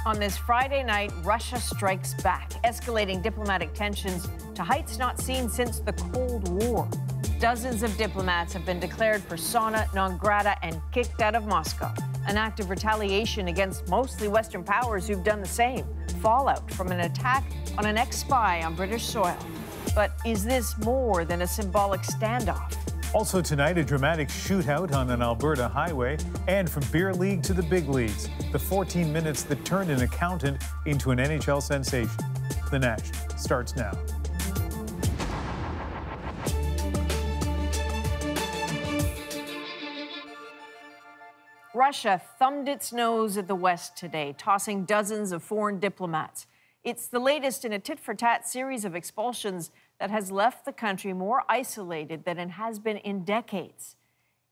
On this Friday night, Russia strikes back, escalating diplomatic tensions to heights not seen since the Cold War. Dozens of diplomats have been declared persona non grata and kicked out of Moscow, an act of retaliation against mostly Western powers who've done the same, fallout from an attack on an ex-spy on British soil. But is this more than a symbolic standoff? Also tonight, a dramatic shootout on an Alberta highway, and from beer league to the big leagues, the 14 minutes that turned an accountant into an NHL sensation. The National starts now. Russia thumbed its nose at the West today, tossing dozens of foreign diplomats. It's the latest in a tit-for-tat series of expulsions that has left the country more isolated than it has been in decades.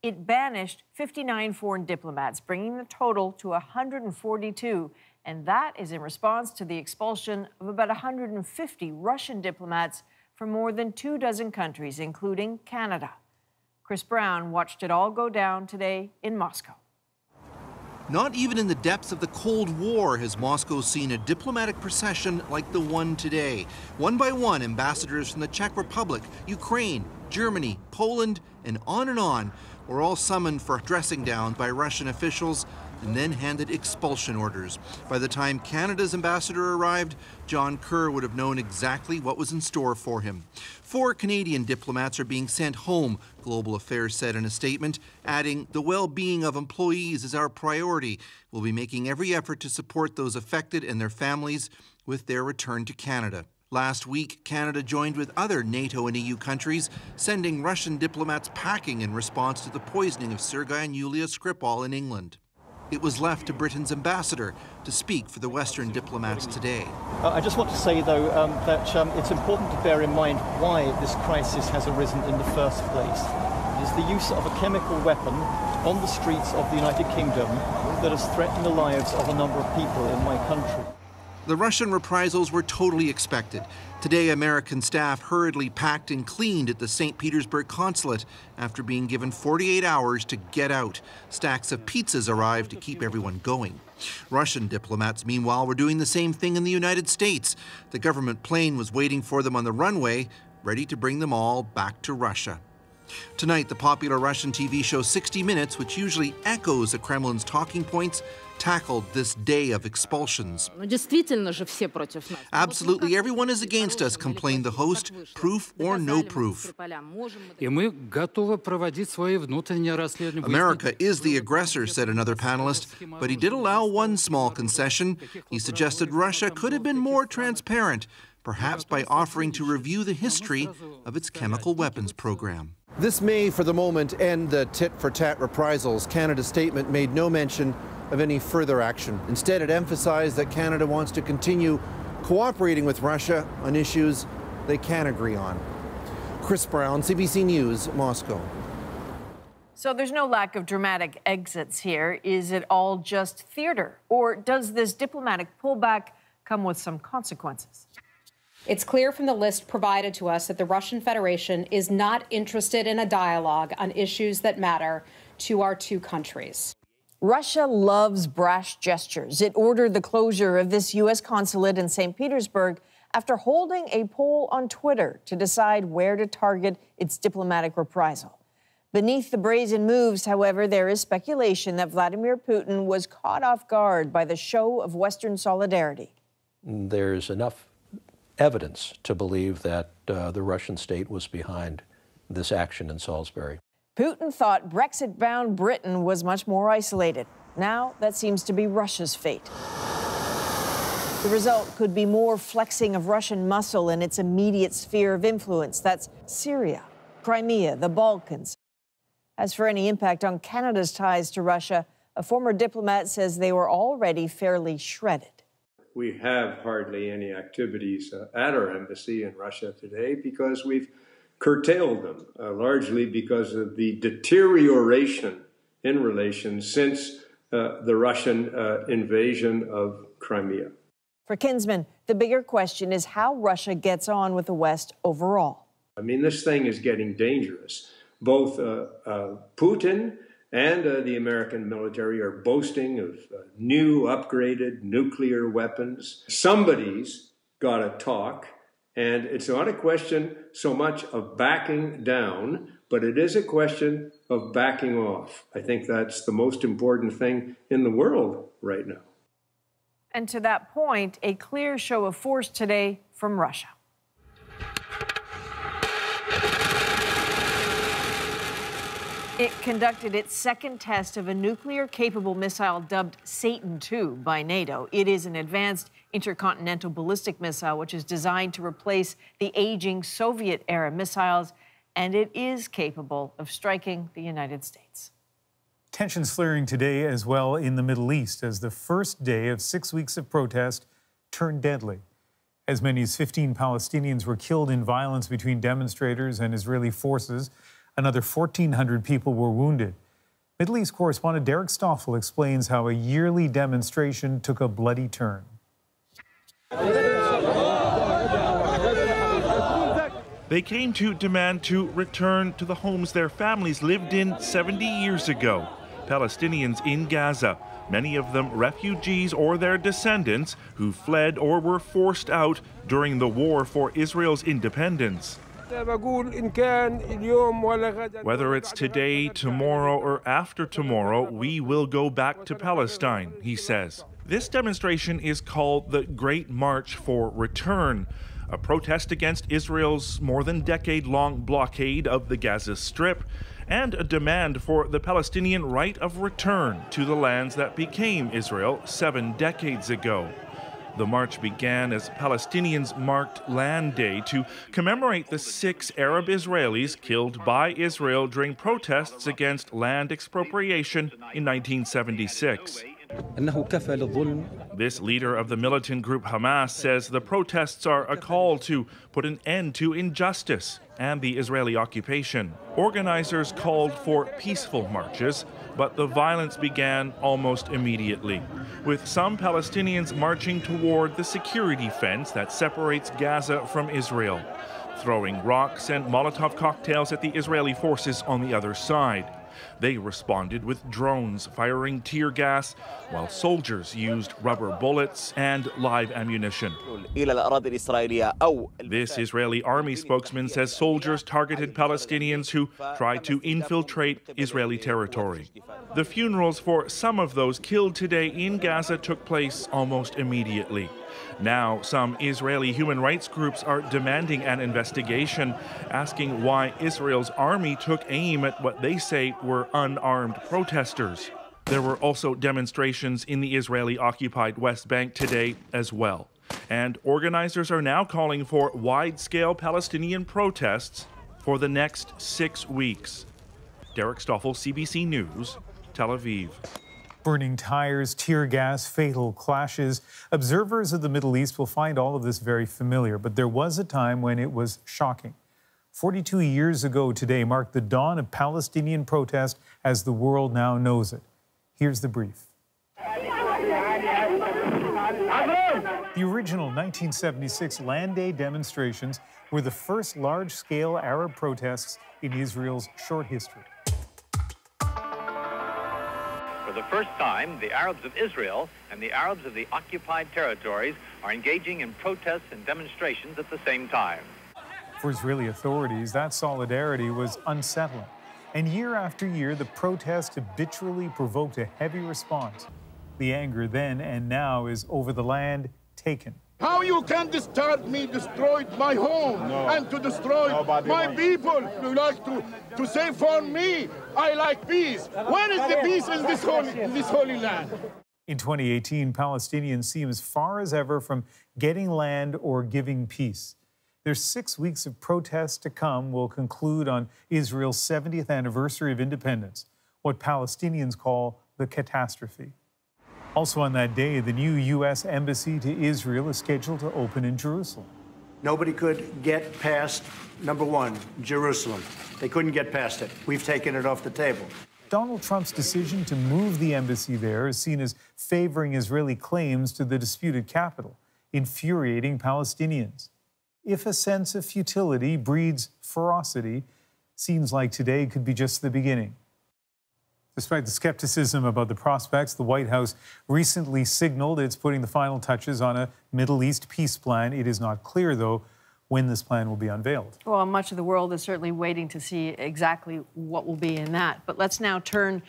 It banished 59 foreign diplomats, bringing the total to 142, and that is in response to the expulsion of about 150 Russian diplomats from more than 24 countries, including Canada. Chris Brown watched it all go down today in Moscow. Not even in the depths of the Cold War has Moscow seen a diplomatic procession like the one today. One by one, ambassadors from the Czech Republic, Ukraine, Germany, Poland, and on were all summoned for dressing down by Russian officials and then handed expulsion orders. By the time Canada's ambassador arrived, John Kerr would have known exactly what was in store for him. 4 Canadian diplomats are being sent home, Global Affairs said in a statement, adding, "The well-being of employees is our priority. We'll be making every effort to support those affected and their families with their return to Canada." Last week, Canada joined with other NATO and EU countries, sending Russian diplomats packing in response to the poisoning of Sergei and Yulia Skripal in England. It was left to Britain's ambassador to speak for the Western diplomats today. I just want to say, though, that it's important to bear in mind why this crisis has arisen in the first place. It is the use of a chemical weapon on the streets of the United Kingdom that has threatened the lives of a number of people in my country. The Russian reprisals were totally expected. Today, American staff hurriedly packed and cleaned at the St. Petersburg consulate after being given 48 hours to get out. Stacks of pizzas arrived to keep everyone going. Russian diplomats, meanwhile, were doing the same thing in the United States. The government plane was waiting for them on the runway, ready to bring them all back to Russia. Tonight, the popular Russian TV show 60 Minutes, which usually echoes the Kremlin's talking points, tackled this day of expulsions. Absolutely everyone is against us, complained the host, proof or no proof. America is the aggressor, said another panelist, but he did allow one small concession. He suggested Russia could have been more transparent, perhaps by offering to review the history of its chemical weapons program. This may, for the moment, end the tit-for-tat reprisals. Canada's statement made no mention of any further action. Instead, it emphasized that Canada wants to continue cooperating with Russia on issues they can agree on. Chris Brown, CBC News, Moscow. So there's no lack of dramatic exits here. Is it all just theater? Or does this diplomatic pullback come with some consequences? It's clear from the list provided to us that the Russian Federation is not interested in a dialogue on issues that matter to our two countries. Russia loves brash gestures. It ordered the closure of this U.S. consulate in St. Petersburg after holding a poll on Twitter to decide where to target its diplomatic reprisal. Beneath the brazen moves, however, there is speculation that Vladimir Putin was caught off guard by the show of Western solidarity. There's enough evidence to believe that the Russian state was behind this action in Salisbury. Putin thought Brexit-bound Britain was much more isolated. Now that seems to be Russia's fate. The result could be more flexing of Russian muscle in its immediate sphere of influence. That's Syria, Crimea, the Balkans. As for any impact on Canada's ties to Russia, a former diplomat says they were already fairly shredded. We have hardly any activities at our embassy in Russia today because we've curtailed them, largely because of the deterioration in relations since the Russian invasion of Crimea. For Kinsman, the bigger question is how Russia gets on with the West overall. I mean, this thing is getting dangerous. Both Putin and the American military are boasting of new upgraded nuclear weapons. Somebody's got to talk, and it's not a question so much of backing down, but it is a question of backing off. I think that's the most important thing in the world right now. And to that point, a clear show of force today from Russia. It conducted its second test of a nuclear-capable missile dubbed Satan II by NATO. It is an advanced intercontinental ballistic missile which is designed to replace the aging Soviet-era missiles, and it is capable of striking the United States. Tensions flaring today as well in the Middle East as the first day of 6 weeks of protest turned deadly. As many as 15 Palestinians were killed in violence between demonstrators and Israeli forces. Another 1,400 people were wounded. Middle East correspondent Derek Stoffel explains how a yearly demonstration took a bloody turn. They came to demand to return to the homes their families lived in 70 years ago. Palestinians in Gaza, many of them refugees or their descendants who fled or were forced out during the war for Israel's independence. Whether it's today, tomorrow, or after tomorrow, we will go back to Palestine, he says. This demonstration is called the Great March for Return, a protest against Israel's more than decade-long blockade of the Gaza Strip, and a demand for the Palestinian right of return to the lands that became Israel 7 decades ago. The march began as Palestinians marked Land Day to commemorate the 6 Arab Israelis killed by Israel during protests against land expropriation in 1976. This leader of the militant group Hamas says the protests are a call to put an end to injustice and the Israeli occupation. Organizers called for peaceful marches, but the violence began almost immediately, with some Palestinians marching toward the security fence that separates Gaza from Israel, throwing rocks and Molotov cocktails at the Israeli forces on the other side. They responded with drones firing tear gas, while soldiers used rubber bullets and live ammunition. This Israeli army spokesman says soldiers targeted Palestinians who tried to infiltrate Israeli territory. The funerals for some of those killed today in Gaza took place almost immediately. Now, some Israeli human rights groups are demanding an investigation, asking why Israel's army took aim at what they say were unarmed protesters. There were also demonstrations in the Israeli-occupied West Bank today as well. And organizers are now calling for wide-scale Palestinian protests for the next 6 weeks. Derek Stoffel, CBC News, Tel Aviv. Burning tires, tear gas, fatal clashes. Observers of the Middle East will find all of this very familiar, but there was a time when it was shocking. 42 years ago today marked the dawn of Palestinian protest as the world now knows it. Here's the brief. The original 1976 Land Day demonstrations were the first large-scale Arab protests in Israel's short history. For the first time, the Arabs of Israel and the Arabs of the occupied territories are engaging in protests and demonstrations at the same time. For Israeli authorities, that solidarity was unsettling. And year after year, the protest habitually provoked a heavy response. The anger then and now is over the land taken. How you can disturb me, destroy my home, and to destroy my people? You like to say for me, I like peace. Where is the peace in this holy land? In 2018, Palestinians seem as far as ever from getting land or giving peace. Their 6 weeks of protests to come will conclude on Israel's 70th anniversary of independence, what Palestinians call the catastrophe. Also on that day, the new U.S. embassy to Israel is scheduled to open in Jerusalem. Nobody could get past, number one, Jerusalem. They couldn't get past it. We've taken it off the table. Donald Trump's decision to move the embassy there is seen as favoring Israeli claims to the disputed capital, infuriating Palestinians. If a sense of futility breeds ferocity, scenes like today could be just the beginning. Despite the skepticism about the prospects, the White House recently signaled it's putting the final touches on a Middle East peace plan. It is not clear, though, when this plan will be unveiled. Well, much of the world is certainly waiting to see exactly what will be in that. But let's now turn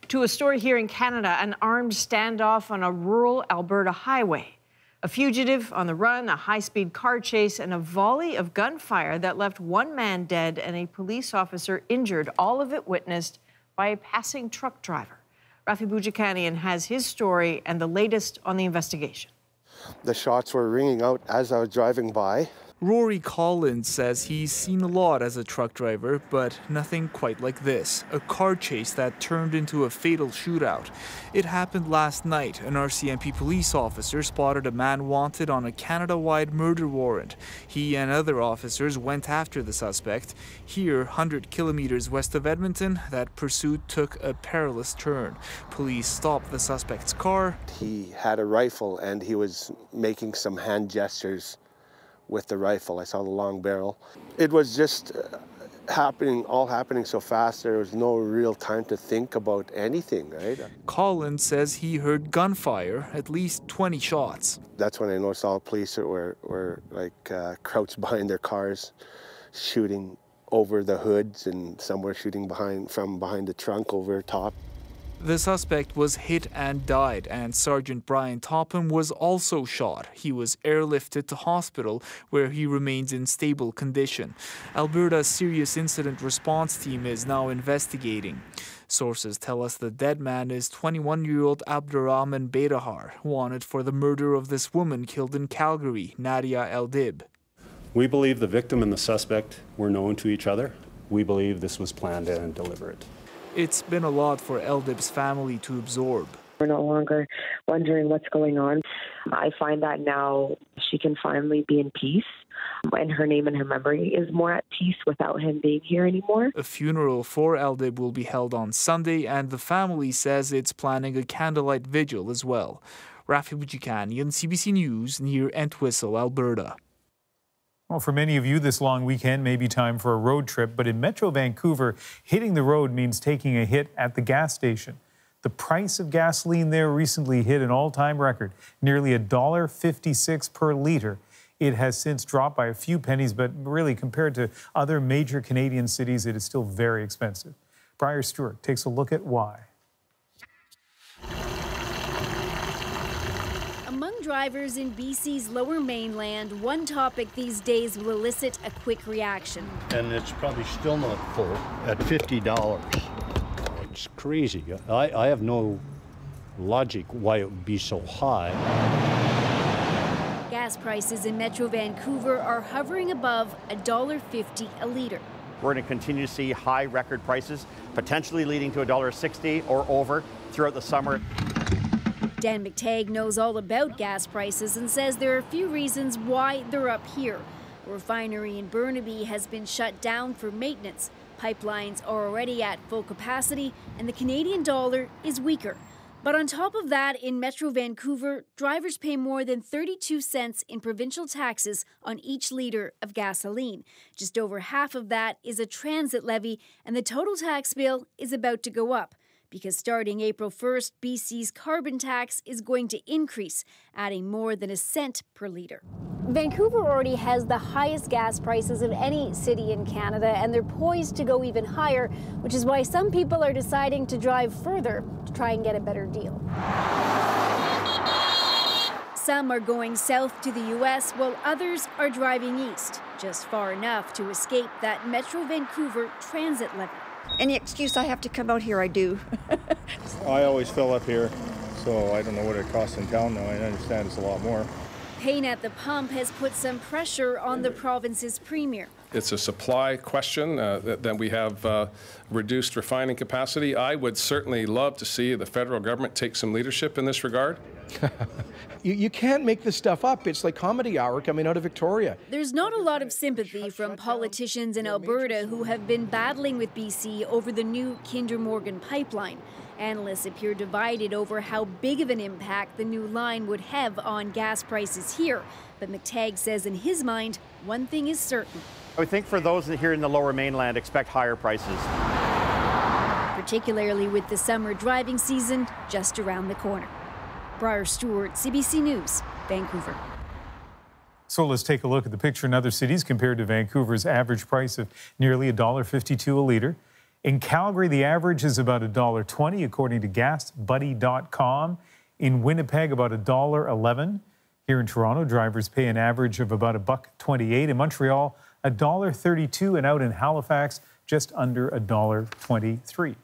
to a story here in Canada, an armed standoff on a rural Alberta highway. A fugitive on the run, a high-speed car chase, and a volley of gunfire that left one man dead and a police officer injured, all of it witnessed by a passing truck driver. Rafi Boudjikanian has his story and the latest on the investigation. The shots were ringing out as I was driving by. Rory Collins says he's seen a lot as a truck driver, but nothing quite like this. A car chase that turned into a fatal shootout. It happened last night. An RCMP police officer spotted a man wanted on a Canada-wide murder warrant. He and other officers went after the suspect. Here, 100 kilometers west of Edmonton, that pursuit took a perilous turn. Police stopped the suspect's car. He had a rifle and he was making some hand gestures with the rifle. I saw the long barrel. It was just all happening so fast, there was no real time to think about anything, right? Collins says he heard gunfire, at least 20 shots. That's when I noticed all the police were crouched behind their cars, shooting over the hoods, and some were shooting from behind the trunk over top. The suspect was hit and died, and Sergeant Brian Topham was also shot. He was airlifted to hospital, where he remains in stable condition. Alberta's Serious Incident Response Team is now investigating. Sources tell us the dead man is 21-year-old Abdurrahman Bedahar, wanted for the murder of this woman killed in Calgary, Nadia Eldib. We believe the victim and the suspect were known to each other. We believe this was planned and deliberate. It's been a lot for Eldib's family to absorb. We're no longer wondering what's going on. I find that now she can finally be in peace, and her name and her memory is more at peace without him being here anymore. A funeral for Eldib will be held on Sunday, and the family says it's planning a candlelight vigil as well. Rafi Boudjikanian, CBC News, near Entwistle, Alberta. Well, for many of you, this long weekend may be time for a road trip, but in Metro Vancouver, hitting the road means taking a hit at the gas station. The price of gasoline there recently hit an all-time record, nearly $1.56 per litre. It has since dropped by a few pennies, but really, compared to other major Canadian cities, it is still very expensive. Briar Stewart takes a look at why. Among drivers in BC's Lower Mainland, one topic these days will elicit a quick reaction. And it's probably still not full at $50. It's crazy. I have no logic why it would be so high. Gas prices in Metro Vancouver are hovering above $1.50 a litre. We're going to continue to see high record prices, potentially leading to $1.60 or over throughout the summer. Dan McTagg knows all about gas prices and says there are a few reasons why they're up here. A refinery in Burnaby has been shut down for maintenance. Pipelines are already at full capacity and the Canadian dollar is weaker. But on top of that, in Metro Vancouver, drivers pay more than 32 cents in provincial taxes on each litre of gasoline. Just over half of that is a transit levy, and the total tax bill is about to go up. Because starting April 1st, BC's carbon tax is going to increase, adding more than $0.01 per litre. Vancouver already has the highest gas prices of any city in Canada, and they're poised to go even higher, which is why some people are deciding to drive further to try and get a better deal. Some are going south to the U.S., while others are driving east, just far enough to escape that Metro Vancouver transit levy. Any excuse I have to come out here, I do. I always fill up here, so I don't know what it costs in town now. I understand it's a lot more. Pain at the pump has put some pressure on the province's premier. It's a supply question that we have reduced refining capacity. I would certainly love to see the federal government take some leadership in this regard. You can't make this stuff up. It's like Comedy Hour coming out of Victoria. There's not a lot of sympathy from politicians in Alberta who have been battling with BC over the new Kinder Morgan pipeline. Analysts appear divided over how big of an impact the new line would have on gas prices here. But McTagg says in his mind, one thing is certain. I think for those here in the Lower Mainland, expect higher prices. You're particularly with the summer driving season just around the corner. Briar Stewart, CBC News, Vancouver. So let's take a look at the picture in other cities compared to Vancouver's average price of nearly $1.52 a litre. In Calgary, the average is about $1.20, according to GasBuddy.com. In Winnipeg, about $1.11. Here in Toronto, drivers pay an average of about $1.28. In Montreal, $1.32, and out in Halifax, just under $1.23.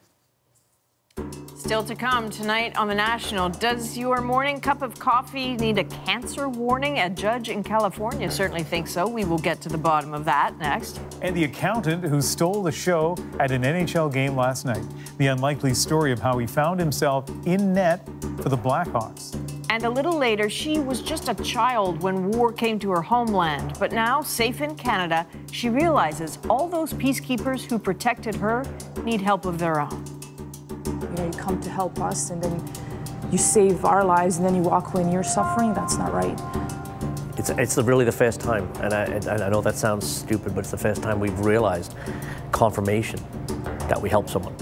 Still to come tonight on The National. Does your morning cup of coffee need a cancer warning? A judge in California certainly thinks so. We will get to the bottom of that next. And the accountant who stole the show at an NHL game last night. The unlikely story of how he found himself in net for the Blackhawks. And a little later, she was just a child when war came to her homeland. But now, safe in Canada, she realizes all those peacekeepers who protected her need help of their own. You know, you come to help us, and then you save our lives, and then you walk away and you're suffering. That's not right. It's really the first time, and I know that sounds stupid, but it's the first time we've realized confirmation that we help someone.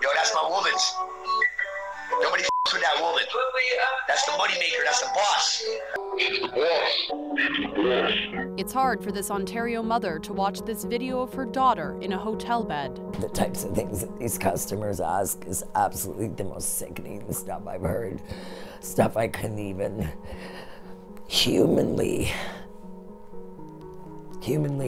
Yo, that's my woman. Nobody f***s with that woman. That's the moneymaker. That's the boss. She's the boss. It's hard for this Ontario mother to watch this video of her daughter in a hotel bed. The types of things that these customers ask is absolutely the most sickening stuff I've heard. Stuff I couldn't even humanly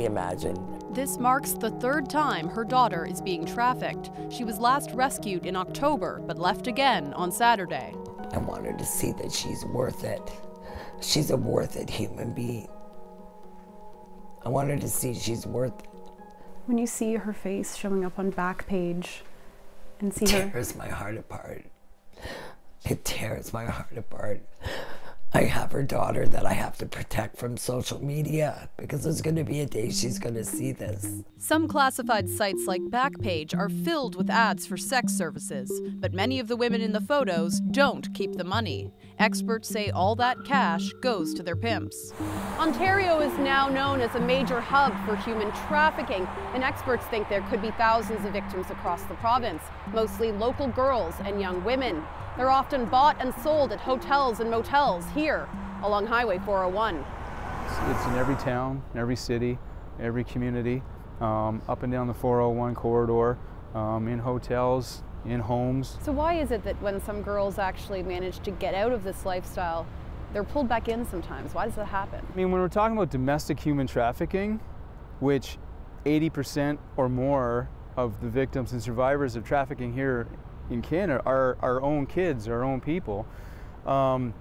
imagine. This marks the third time her daughter is being trafficked. She was last rescued in October, but left again on Saturday. I want her to see that she's worth it. She's a worth it human being. I want her to see she's worth it. When you see her face showing up on Backpage and see her... It tears my heart apart. It tears my heart apart. I have her daughter that I have to protect from social media because there's going to be a day she's going to see this. Some classified sites like Backpage are filled with ads for sex services, but many of the women in the photos don't keep the money. Experts say all that cash goes to their pimps. Ontario is now known as a major hub for human trafficking, and experts think there could be thousands of victims across the province, mostly local girls and young women. They're often bought and sold at hotels and motels here along Highway 401. It's in every town, every city, every community, up and down the 401 corridor, in hotels, in homes. So why is it that when some girls actually manage to get out of this lifestyle, they're pulled back in sometimes? Why does that happen? I mean, when we're talking about domestic human trafficking, which 80% or more of the victims and survivors of trafficking here in Canada are our own kids, our own people. A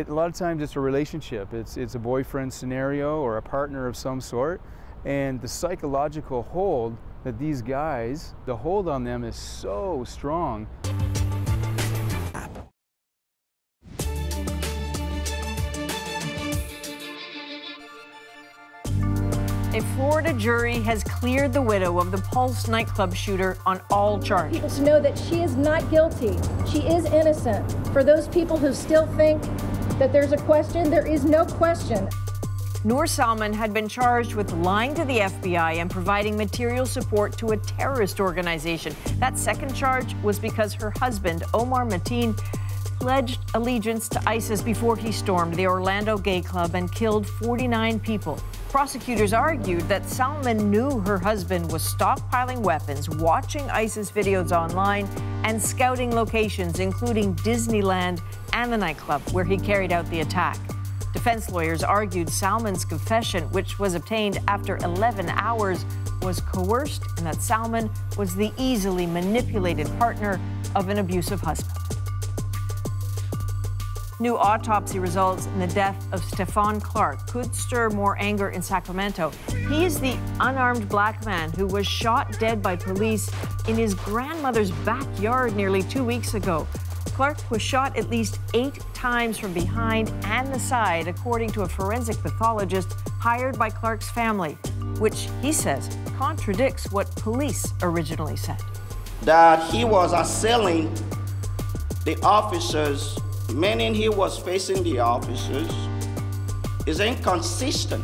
lot of times it's a relationship. It's a boyfriend scenario or a partner of some sort, and the psychological hold that these guys, the hold on them is so strong. A Florida jury has cleared the widow of the Pulse nightclub shooter on all charges. People to know that she is not guilty. She is innocent. For those people who still think that there's a question, there is no question. Noor Salman had been charged with lying to the FBI and providing material support to a terrorist organization. That second charge was because her husband, Omar Mateen, pledged allegiance to ISIS before he stormed the Orlando gay club and killed 49 people. Prosecutors argued that Salman knew her husband was stockpiling weapons, watching ISIS videos online, and scouting locations, including Disneyland and the nightclub where he carried out the attack. Defense lawyers argued Salman's confession, which was obtained after 11 hours, was coerced and that Salman was the easily manipulated partner of an abusive husband. New autopsy results in the death of Stephon Clark could stir more anger in Sacramento. He is the unarmed black man who was shot dead by police in his grandmother's backyard nearly 2 weeks ago. Clark was shot at least 8 times from behind and the side, according to a forensic pathologist hired by Clark's family, which he says contradicts what police originally said. That he was assailing the officers meaning he was facing the officers, is inconsistent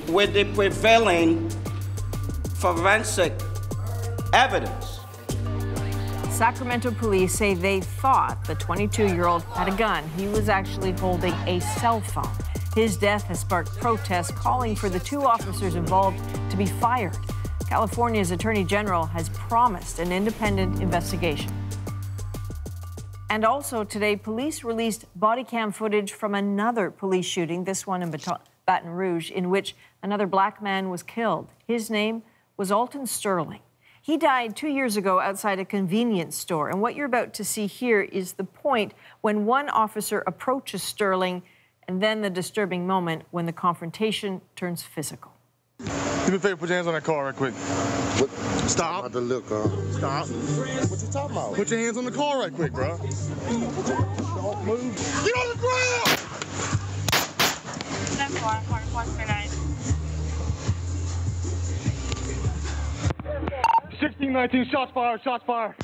with the prevailing forensic evidence. Sacramento police say they thought the 22-year-old had a gun. He was actually holding a cell phone. His death has sparked protests calling for the two officers involved to be fired. California's Attorney General has promised an independent investigation. And also today, police released body cam footage from another police shooting, this one in Baton Rouge, in which another black man was killed. His name was Alton Sterling. He died 2 years ago outside a convenience store. And what you're about to see here is the point when one officer approaches Sterling, and then the disturbing moment when the confrontation turns physical. Do me a favor, put your hands on that car right quick. What? Stop. About to look, Stop. What you talking about? Put your hands on the car right quick, bro. Don't move. Get on the ground! 16-19, shots fired, shots fired.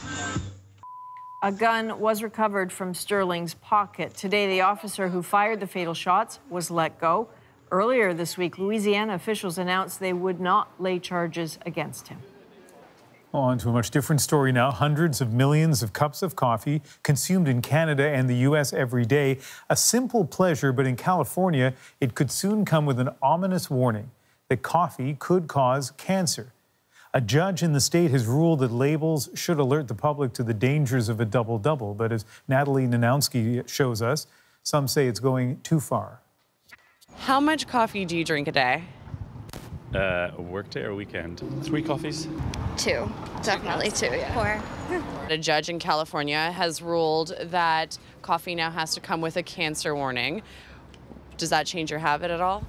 A gun was recovered from Sterling's pocket. Today, the officer who fired the fatal shots was let go. Earlier this week, Louisiana officials announced they would not lay charges against him. On to a much different story now. Hundreds of millions of cups of coffee consumed in Canada and the U.S. every day. A simple pleasure, but in California, it could soon come with an ominous warning that coffee could cause cancer. A judge in the state has ruled that labels should alert the public to the dangers of a double-double. But as Natalie Nanowski shows us, some say it's going too far. How much coffee do you drink a day? A work day or weekend? 3 coffees? 2. Definitely 2, yeah. 4. A judge in California has ruled that coffee now has to come with a cancer warning. Does that change your habit at all?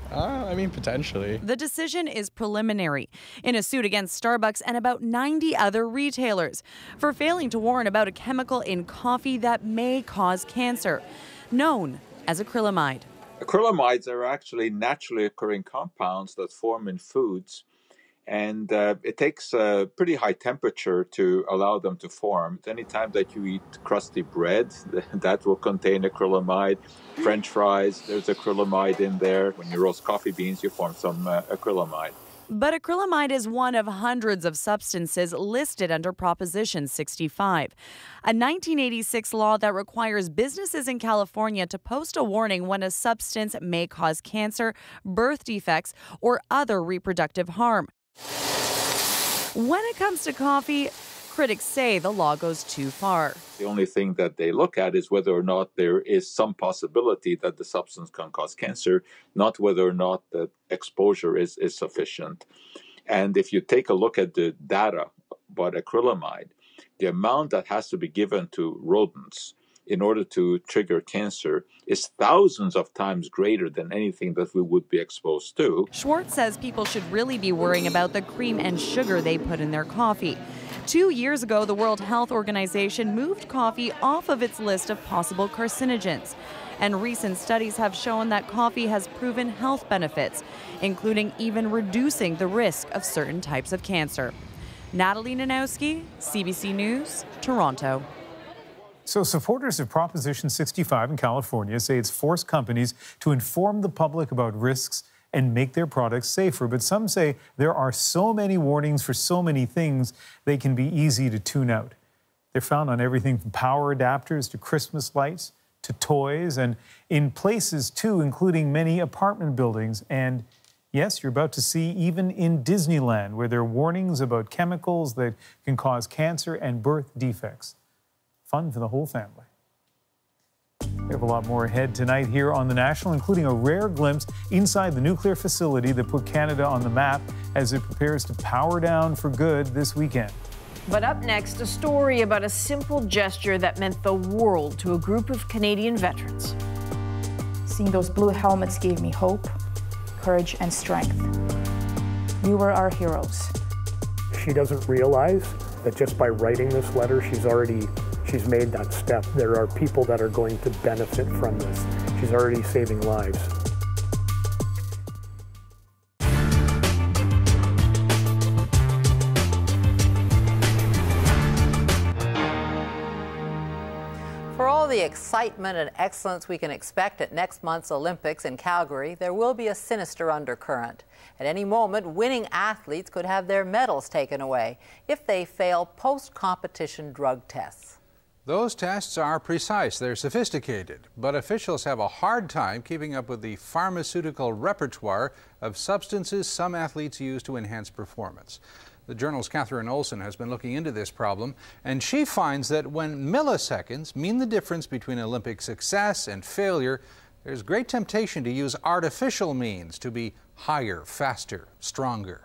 I mean, potentially. The decision is preliminary in a suit against Starbucks and about 90 other retailers for failing to warn about a chemical in coffee that may cause cancer, known as acrylamide. Acrylamides are actually naturally occurring compounds that form in foods, and it takes a pretty high temperature to allow them to form. Anytime that you eat crusty bread, that will contain acrylamide. French fries, there's acrylamide in there. When you roast coffee beans, you form some acrylamide. But acrylamide is one of hundreds of substances listed under Proposition 65, a 1986 law that requires businesses in California to post a warning when a substance may cause cancer, birth defects, or other reproductive harm. When it comes to coffee, critics say the law goes too far. The only thing that they look at is whether or not there is some possibility that the substance can cause cancer, not whether or not the exposure is sufficient. And if you take a look at the data about acrylamide, the amount that has to be given to rodents in order to trigger cancer is thousands of times greater than anything that we would be exposed to. Schwartz says people should really be worrying about the cream and sugar they put in their coffee. 2 years ago, the World Health Organization moved coffee off of its list of possible carcinogens. And recent studies have shown that coffee has proven health benefits, including even reducing the risk of certain types of cancer. Natalie Nanowski, CBC News, Toronto. So supporters of Proposition 65 in California say it's forced companies to inform the public about risks and make their products safer. But some say there are so many warnings for so many things, they can be easy to tune out. They're found on everything from power adapters to Christmas lights to toys, and in places too, including many apartment buildings. And yes, you're about to see even in Disneyland, where there are warnings about chemicals that can cause cancer and birth defects. Fun for the whole family. We have a lot more ahead tonight here on The National, including a rare glimpse inside the nuclear facility that put Canada on the map as it prepares to power down for good this weekend. But up next, a story about a simple gesture that meant the world to a group of Canadian veterans. Seeing those blue helmets gave me hope, courage, and strength. You were our heroes. She doesn't realize that just by writing this letter, she's made that step. There are people that are going to benefit from this. She's already saving lives. For all excitement and excellence we can expect at next month's Olympics in Calgary, there will be a sinister undercurrent. At any moment, winning athletes could have their medals taken away if they fail post-competition drug tests. Those tests are precise, they're sophisticated, but officials have a hard time keeping up with the pharmaceutical repertoire of substances some athletes use to enhance performance. The Journal's Catherine Olson has been looking into this problem, and she finds that when milliseconds mean the difference between Olympic success and failure, there's great temptation to use artificial means to be higher, faster, stronger.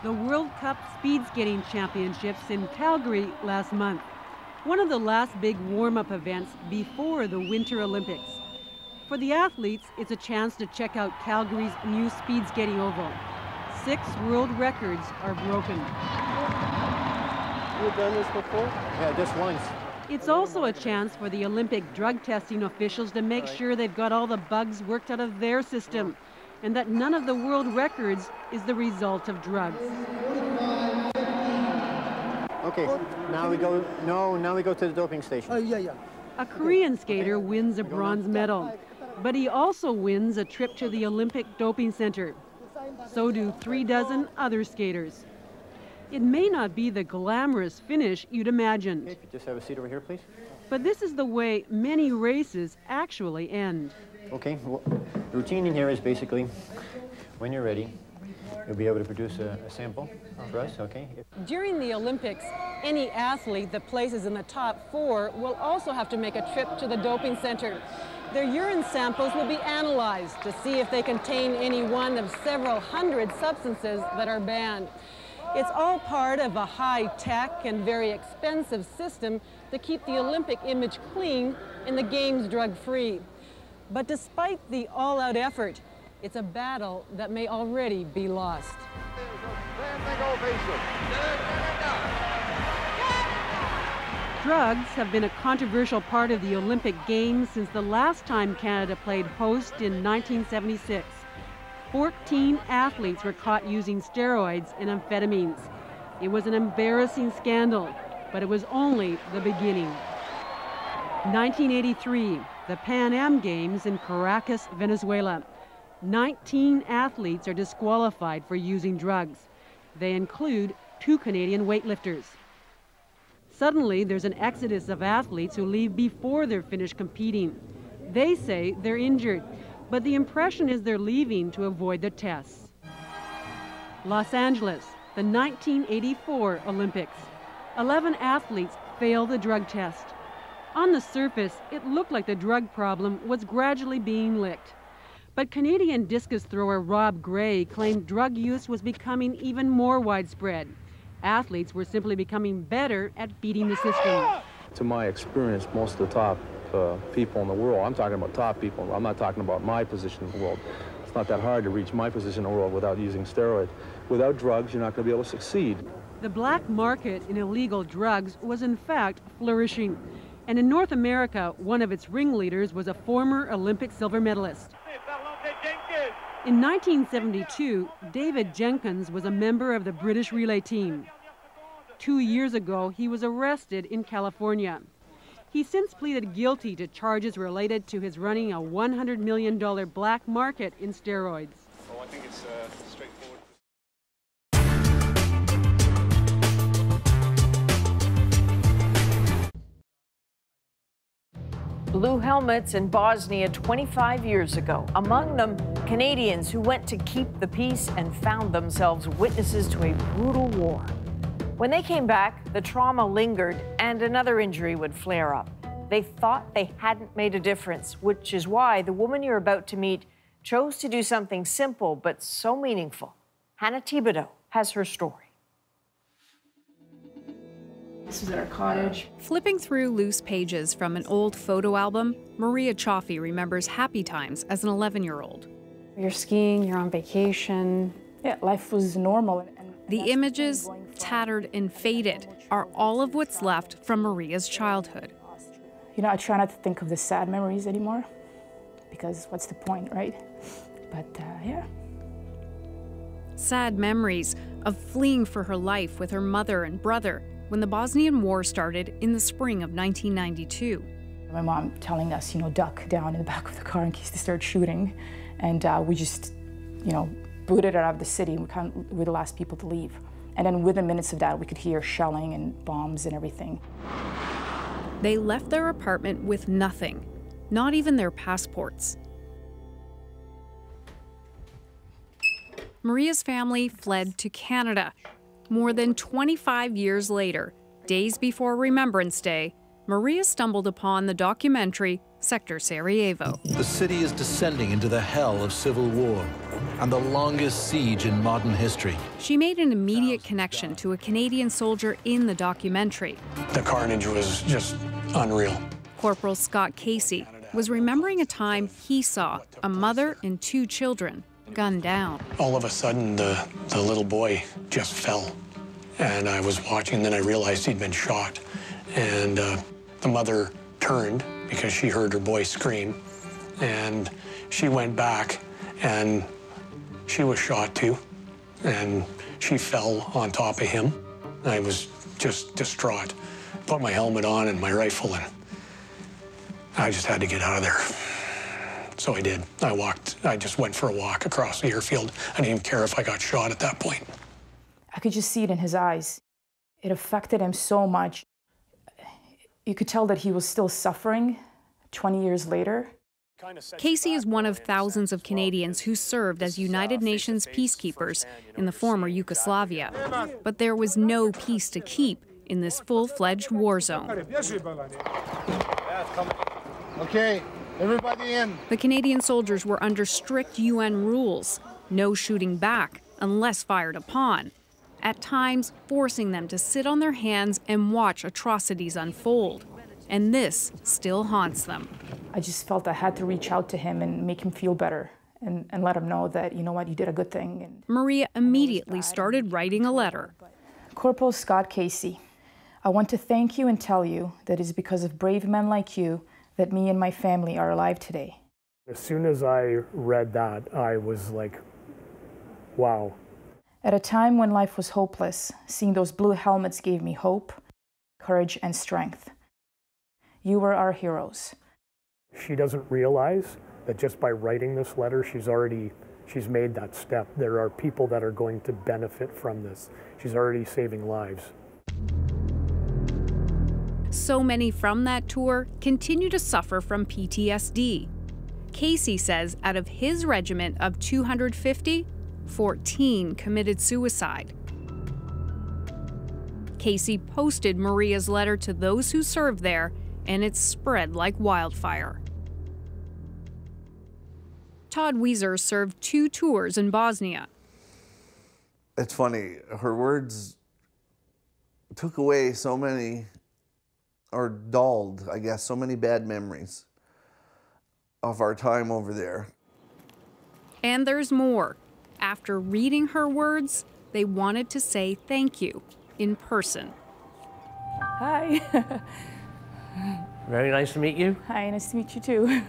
The World Cup Speed Skating Championships in Calgary last month, one of the last big warm-up events before the Winter Olympics. For the athletes, it's a chance to check out Calgary's new speed skating oval. 6 world records are broken. You've done this before? Yeah, just once. It's also a chance for the Olympic drug testing officials to make sure they've got all the bugs worked out of their system, and that none of the world records is the result of drugs. Okay, now we go to the doping station. A Korean skater wins a bronze medal, but he also wins a trip to the Olympic doping center. So do 36 other skaters. It may not be the glamorous finish you'd imagine. Okay, just have a seat over here, please. But this is the way many races actually end. Okay, well, the routine in here is basically, when you're ready, you'll be able to produce a sample for us, okay? During the Olympics, any athlete that places in the top 4 will also have to make a trip to the doping center. Their urine samples will be analyzed to see if they contain any one of several hundred substances that are banned. It's all part of a high-tech and very expensive system to keep the Olympic image clean and the Games drug-free. But despite the all-out effort, it's a battle that may already be lost. Drugs have been a controversial part of the Olympic Games since the last time Canada played host in 1976. 14 athletes were caught using steroids and amphetamines. It was an embarrassing scandal, but it was only the beginning. 1983, the Pan Am Games in Caracas, Venezuela. 19 athletes are disqualified for using drugs. They include 2 Canadian weightlifters. Suddenly, there's an exodus of athletes who leave before they're finished competing. They say they're injured, but the impression is they're leaving to avoid the tests. Los Angeles, the 1984 Olympics. 11 athletes failed the drug test. On the surface, it looked like the drug problem was gradually being licked. But Canadian discus thrower Rob Gray claimed drug use was becoming even more widespread. Athletes were simply becoming better at beating the system. To my experience, most of the top people in the world, I'm talking about top people, I'm not talking about my position in the world. It's not that hard to reach my position in the world without using steroids. Without drugs, you're not going to be able to succeed. The black market in illegal drugs was in fact flourishing. And in North America, one of its ringleaders was a former Olympic silver medalist. In 1972, David Jenkins was a member of the British relay team. 2 years ago, he was arrested in California. He since pleaded guilty to charges related to his running a $100 million black market in steroids. Oh, I think it's straightforward. Blue helmets in Bosnia 25 years ago. Among them, Canadians who went to keep the peace and found themselves witnesses to a brutal war. When they came back, the trauma lingered and another injury would flare up. They thought they hadn't made a difference, which is why the woman you're about to meet chose to do something simple but so meaningful. Hannah Thibodeau has her story. This is at our cottage. Flipping through loose pages from an old photo album, Maria Chaffee remembers happy times as an 11-year-old. You're skiing, you're on vacation. Yeah, life was normal. The images, tattered and faded, are all of what's left from Maria's childhood. You know, I try not to think of the sad memories anymore, because what's the point, right? But yeah. Sad memories of fleeing for her life with her mother and brother when the Bosnian War started in the spring of 1992. My mom telling us, duck down in the back of the car in case they start shooting. And we just, booted out of the city. We were the last people to leave. And then within minutes of that, we could hear shelling and bombs and everything. They left their apartment with nothing, not even their passports. Maria's family fled to Canada. More than 25 years later, days before Remembrance Day, Maria stumbled upon the documentary Sector Sarajevo. The city is descending into the hell of civil war and the longest siege in modern history. She made an immediate connection to a Canadian soldier in the documentary. The carnage was just unreal. Corporal Scott Casey was remembering a time he saw a mother and 2 children gunned down. All of a sudden, the little boy just fell. And I was watching, then I realized he'd been shot. And the mother turned because she heard her boy scream. And she went back, and she was shot too. And she fell on top of him. I was just distraught. Put my helmet on and my rifle, and I just had to get out of there. So I did. I just went for a walk across the airfield. I didn't even care if I got shot at that point. I could just see it in his eyes. It affected him so much. You could tell that he was still suffering 20 years later. Casey is one of thousands of Canadians who served as United Nations peacekeepers in the former Yugoslavia. But there was no peace to keep in this full-fledged war zone. Okay, everybody in. The Canadian soldiers were under strict UN rules, no shooting back unless fired upon, at times forcing them to sit on their hands and watch atrocities unfold. And this still haunts them. I just felt I had to reach out to him and make him feel better and let him know that, you know what, you did a good thing. And Maria immediately started writing a letter. Corporal Scott Casey, I want to thank you and tell you that it is because of brave men like you that me and my family are alive today. As soon as I read that, I was like, wow. At a time when life was hopeless, seeing those blue helmets gave me hope, courage, and strength. You were our heroes. She doesn't realize that just by writing this letter, she's made that step. There are people that are going to benefit from this. She's already saving lives. So many from that tour continue to suffer from PTSD. Casey says out of his regiment of 250, 14 committed suicide. Casey posted Maria's letter to those who served there, and it spread like wildfire. Todd Weiser served 2 tours in Bosnia. It's funny, her words took away so many, or dulled, I guess, so many bad memories of our time over there. And there's more. After reading her words, they wanted to say thank you in person. Hi. Very nice to meet you. Hi, nice to meet you too.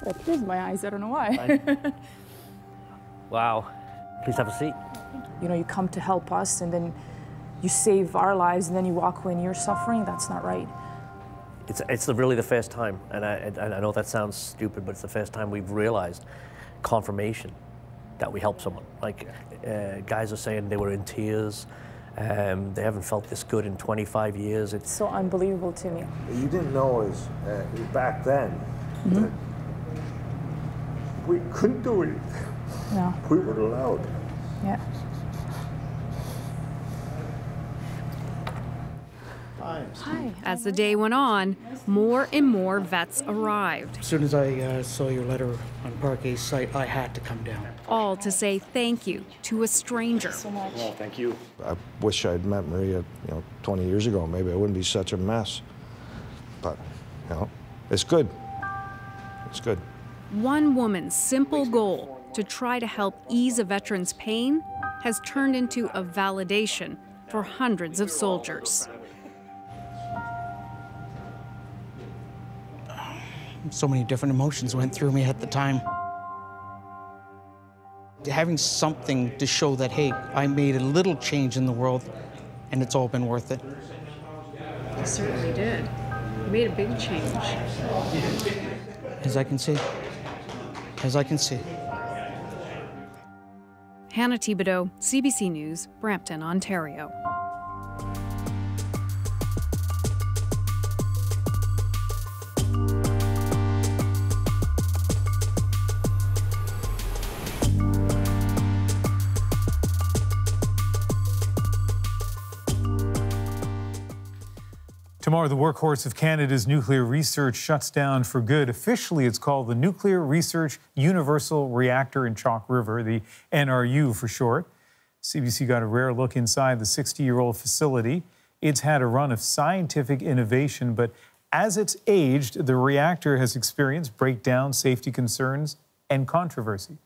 That tears in my eyes, I don't know why. Wow. Please have a seat. You know, you come to help us and then you save our lives and then you walk away and you're suffering. That's not right. It's really the first time, and I know that sounds stupid, but it's the first time we've realized confirmation that we helped someone. Like, guys are saying they were in tears. They haven't felt this good in 25 years. It's so unbelievable to me. You didn't know is back then that we couldn't do it. No. We weren't allowed. Yeah. Hi. As the day went on, more and more vets arrived. As soon as I saw your letter on Parquet's site, I had to come down. All to say thank you to a stranger. Thank you so much. Well, thank you. I wish I'd met Maria, 20 years ago. Maybe I wouldn't be such a mess. But, it's good. It's good. One woman's simple goal to try to help ease a veteran's pain has turned into a validation for hundreds of soldiers. So many different emotions went through me at the time. Having something to show that, hey, I made a little change in the world and it's all been worth it. It certainly did. It made a big change. As I can see. As I can see. Hannah Thibodeau, CBC News, Brampton, Ontario. Tomorrow, the workhorse of Canada's nuclear research shuts down for good. Officially, it's called the Nuclear Research Universal Reactor in Chalk River, the NRU for short. CBC got a rare look inside the 60-year-old facility. It's had a run of scientific innovation, but as it's aged, the reactor has experienced breakdowns, safety concerns, and controversy.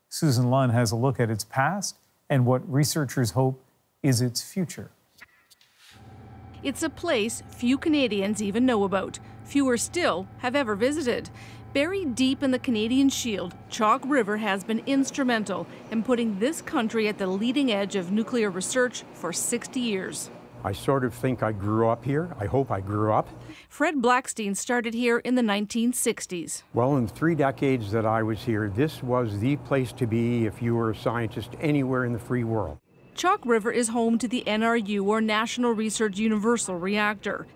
Susan Lunn has a look at its past and what researchers hope is its future. It's a place few Canadians even know about. Fewer still have ever visited. Buried deep in the Canadian Shield, Chalk River has been instrumental in putting this country at the leading edge of nuclear research for 60 years. I sort of think I grew up here. I hope I grew up. Fred Blackstein started here in the 1960s. Well, in the 3 decades that I was here, this was the place to be if you were a scientist anywhere in the free world. Chalk River is home to the NRU, or National Research Universal Reactor.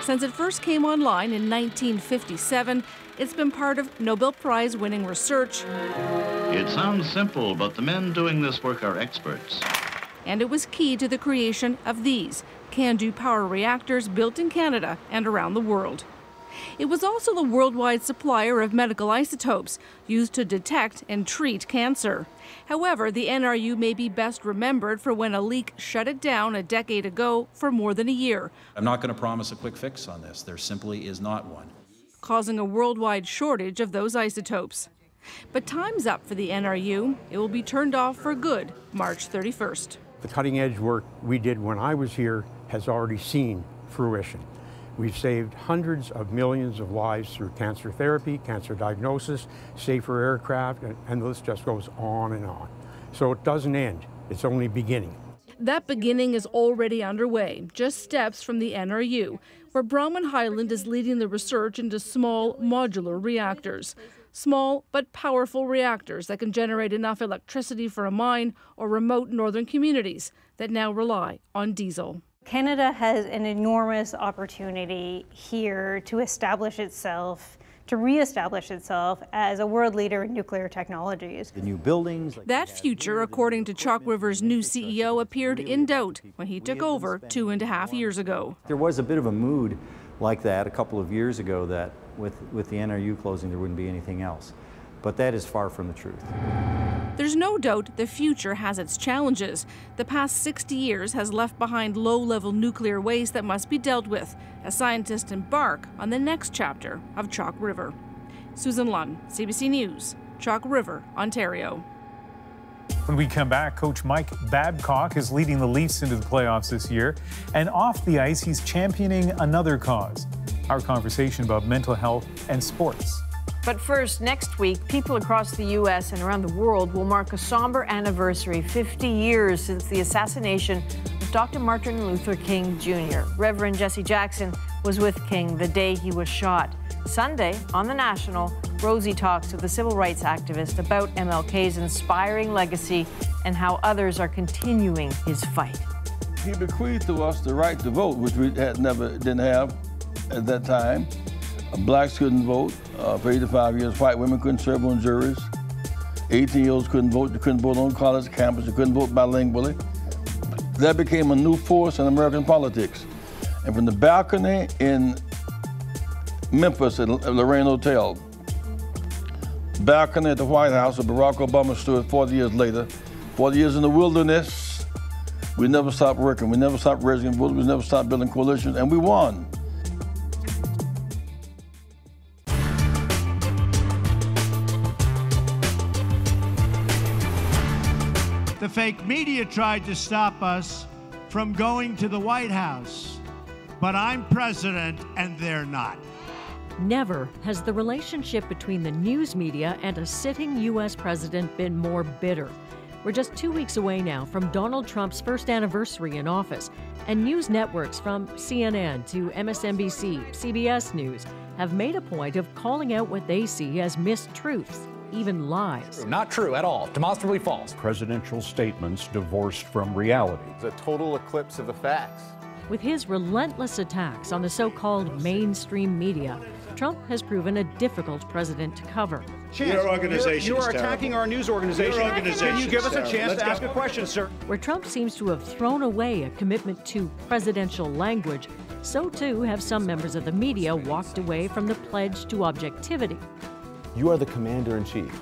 Since it first came online in 1957, it's been part of Nobel Prize-winning research. It sounds simple, but the men doing this work are experts. And it was key to the creation of these CANDU power reactors built in Canada and around the world. It was also the worldwide supplier of medical isotopes used to detect and treat cancer. However, the NRU may be best remembered for when a leak shut it down a decade ago for more than a year. I'm not going to promise a quick fix on this. There simply is not one. Causing a worldwide shortage of those isotopes. But time's up for the NRU. It will be turned off for good March 31st. The cutting edge work we did when I was here has already seen fruition. We've saved hundreds of millions of lives through cancer therapy, cancer diagnosis, safer aircraft, and the list just goes on and on. So it doesn't end, it's only beginning. That beginning is already underway, just steps from the NRU, where Bromwell Highland is leading the research into small modular reactors. Small but powerful reactors that can generate enough electricity for a mine or remote northern communities that now rely on diesel. Canada has an enormous opportunity here to establish itself, to re-establish itself as a world leader in nuclear technologies. The new buildings. That future, according to Chalk River's new CEO, appeared in doubt when he took over 2.5 years ago. There was a bit of a mood like that a couple of years ago that with the NRU closing there wouldn't be anything else. But that is far from the truth. There's no doubt the future has its challenges. The past 60 years has left behind low-level nuclear waste that must be dealt with as scientists embark on the next chapter of Chalk River. Susan Lunn, CBC News, Chalk River, Ontario. When we come back, Coach Mike Babcock is leading the Leafs into the playoffs this year. And off the ice, he's championing another cause. Our conversation about mental health and sports. But first, next week, people across the U.S. and around the world will mark a somber anniversary, 50 years since the assassination of Dr. Martin Luther King Jr. Reverend Jesse Jackson was with King the day he was shot. Sunday, on The National, Rosie talks to the civil rights activist about MLK's inspiring legacy and how others are continuing his fight. He bequeathed to us the right to vote, which we didn't have at that time. Blacks couldn't vote for 85 years. White women couldn't serve on juries. 18-year-olds couldn't vote. They couldn't vote on college campus. They couldn't vote bilingually. That became a new force in American politics. And from the balcony in Memphis at Lorraine Hotel, balcony at the White House where Barack Obama stood 40 years later, 40 years in the wilderness, we never stopped working. We never stopped raising votes. We never stopped building coalitions, and we won. The fake media tried to stop us from going to the White House, but I'm president and they're not. Never has the relationship between the news media and a sitting U.S. president been more bitter. We're just 2 weeks away now from Donald Trump's first anniversary in office, and news networks from CNN to MSNBC, CBS News have made a point of calling out what they see as mistruths, even lies. Not true at all, demonstrably false. Presidential statements divorced from reality. It's a total eclipse of the facts. With his relentless attacks on the so-called mainstream media, Trump has proven a difficult president to cover. Your organization You are attacking our news organization. Can you give us a chance to ask a question, sir? Where Trump seems to have thrown away a commitment to presidential language, so too have some members of the media walked away from the pledge to objectivity. You are the commander-in-chief,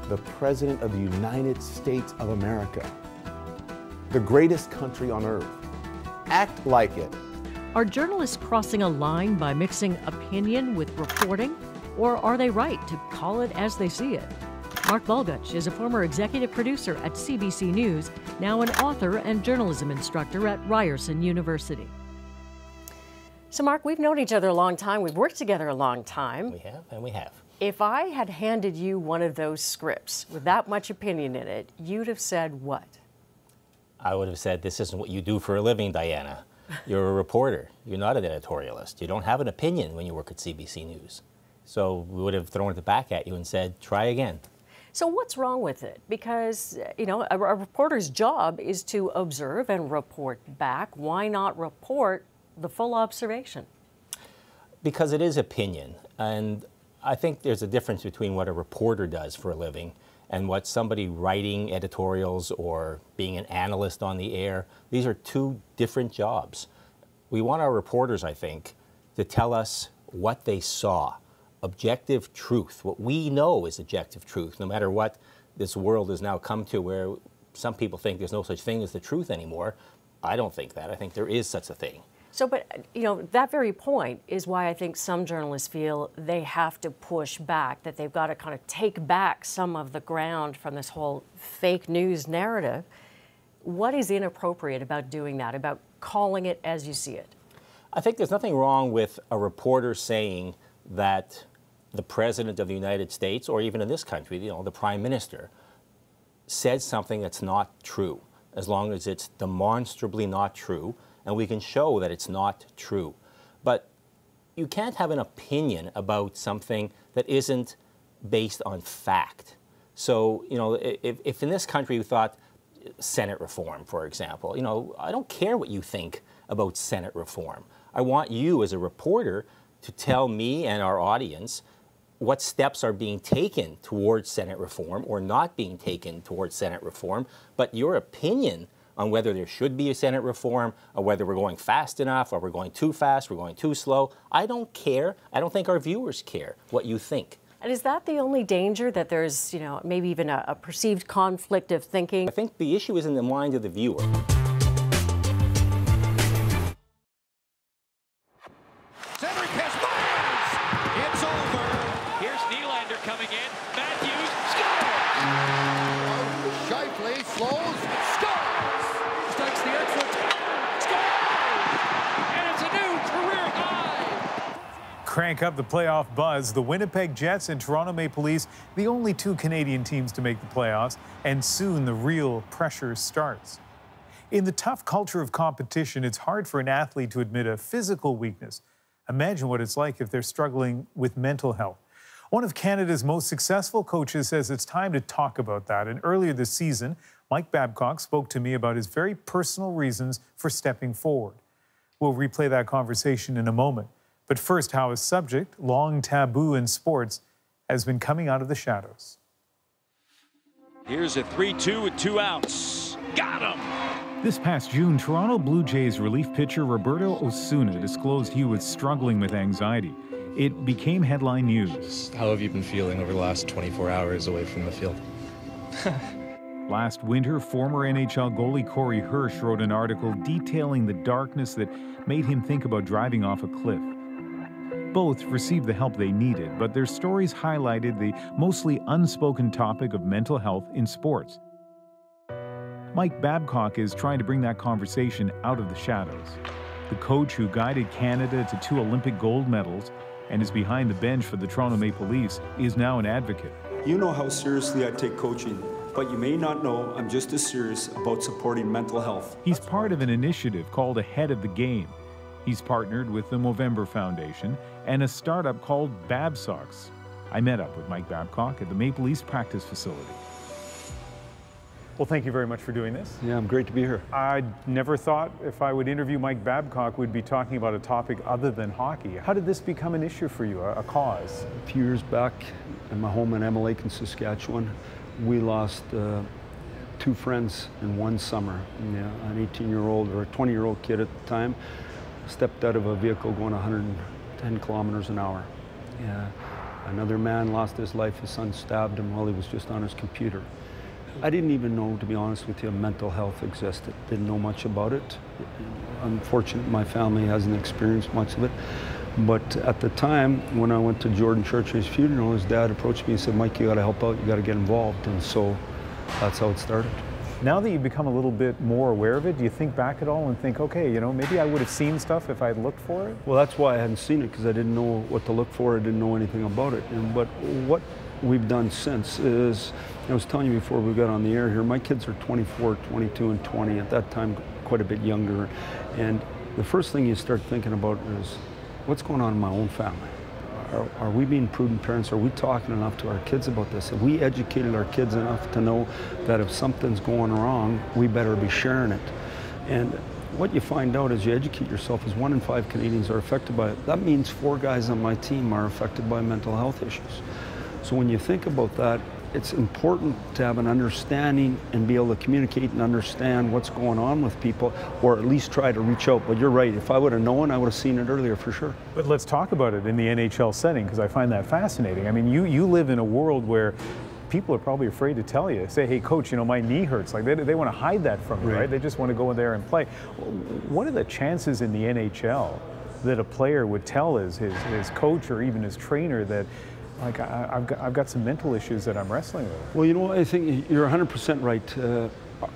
the president of the United States of America, the greatest country on earth. Act like it. Are journalists crossing a line by mixing opinion with reporting, or are they right to call it as they see it? Mark Bulgutch is a former executive producer at CBC News, now an author and journalism instructor at Ryerson University. So Mark, we've known each other a long time. We've worked together a long time. We have, and we have. If I had handed you one of those scripts with that much opinion in it, you'd have said what? I would have said, this isn't what you do for a living, Diana. You're a reporter. You're not an editorialist. You don't have an opinion when you work at CBC News. So we would have thrown it back at you and said, try again. So what's wrong with it? Because, you know, a reporter's job is to observe and report back. Why not report the full observation? Because it is opinion. And I think there's a difference between what a reporter does for a living and what somebody writing editorials or being an analyst on the air. These are two different jobs. We want our reporters, I think, to tell us what they saw. Objective truth. What we know is objective truth, no matter what this world has now come to, where some people think there's no such thing as the truth anymore. I don't think that. I think there is such a thing. So, but, you know, that very point is why I think some journalists feel they have to push back, that they've got to kind of take back some of the ground from this whole fake news narrative. What is inappropriate about doing that, about calling it as you see it? I think there's nothing wrong with a reporter saying that the President of the United States, or even in this country, you know, the Prime Minister, said something that's not true, as long as it's demonstrably not true, and we can show that it's not true. But you can't have an opinion about something that isn't based on fact. So, you know, if in this country you thought Senate reform, for example, you know, I don't care what you think about Senate reform. I want you as a reporter to tell me and our audience what steps are being taken towards Senate reform or not being taken towards Senate reform, but your opinion on whether there should be a Senate reform, or whether we're going fast enough, or we're going too fast, we're going too slow. I don't care. I don't think our viewers care what you think. And is that the only danger, that there's, you know, maybe even a perceived conflict of thinking? I think the issue is in the mind of the viewer. Centering pass fires! It's over. Here's Nylander coming in. Matthews scores! Shifley slows, scores! Strikes the exit, scores! And it's a new career high! Crank up the playoff buzz. The Winnipeg Jets and Toronto Maple Leafs, the only two Canadian teams to make the playoffs, and soon the real pressure starts. In the tough culture of competition, it's hard for an athlete to admit a physical weakness. Imagine what it's like if they're struggling with mental health. One of Canada's most successful coaches says it's time to talk about that. And earlier this season, Mike Babcock spoke to me about his very personal reasons for stepping forward. We'll replay that conversation in a moment. But first, how a subject, long taboo in sports, has been coming out of the shadows. Here's a 3-2 with 2 outs. Got him! This past June, Toronto Blue Jays relief pitcher Roberto Osuna disclosed he was struggling with anxiety. It became headline news. How have you been feeling over the last 24 hours away from the field? Last winter, former NHL goalie Corey Hirsch wrote an article detailing the darkness that made him think about driving off a cliff. Both received the help they needed, but their stories highlighted the mostly unspoken topic of mental health in sports. Mike Babcock is trying to bring that conversation out of the shadows. The coach who guided Canada to 2 Olympic gold medals and is behind the bench for the Toronto Maple Leafs is now an advocate. You know how seriously I take coaching. but you may not know I'm just as serious about supporting mental health. He's part of an initiative called Ahead of the Game. He's partnered with the Movember Foundation and a startup called Babcock. I met up with Mike Babcock at the Maple Leafs practice facility. Well, thank you very much for doing this. Yeah, I'm great to be here. I never thought if I would interview Mike Babcock, we'd be talking about a topic other than hockey. How did this become an issue for you, a cause? A few years back in my home in Emma Lake in Saskatchewan, we lost 2 friends in one summer. An 18-year-old or a 20-year-old kid at the time stepped out of a vehicle going 110 kilometers an hour. Another man lost his life. His son stabbed him while he was just on his computer. I didn't even know, to be honest with you, mental health existed. Didn't know much about it. Unfortunately, my family hasn't experienced much of it. But at the time, when I went to Jordan Church's funeral, his dad approached me and said, Mike, you got to help out, you got to get involved. And so that's how it started. Now that you've become a little bit more aware of it, do you think back at all and think, okay, you know, maybe I would have seen stuff if I had looked for it? Well, that's why I hadn't seen it, because I didn't know what to look for. I didn't know anything about it. But what we've done since is, I was telling you before we got on the air here, my kids are 24, 22, and 20. At that time, quite a bit younger. And the first thing you start thinking about is, what's going on in my own family? Are we being prudent parents? Are we talking enough to our kids about this? Have we educated our kids enough to know that if something's going wrong, we better be sharing it? And what you find out as you educate yourself is 1 in 5 Canadians are affected by it. That means 4 guys on my team are affected by mental health issues. So when you think about that, it's important to have an understanding and be able to communicate and understand what's going on with people, or at least try to reach out. But you're right, if I would have known, I would have seen it earlier for sure. But let's talk about it in the NHL setting, because I find that fascinating. I mean, you live in a world where people are probably afraid to tell you, say, hey, coach, you know, my knee hurts. Like they want to hide that from you, right? They just want to go in there and play. What are the chances in the NHL that a player would tell his coach or even his trainer that, like, I've got some mental issues that I'm wrestling with? Well, you know, I think you're 100% right.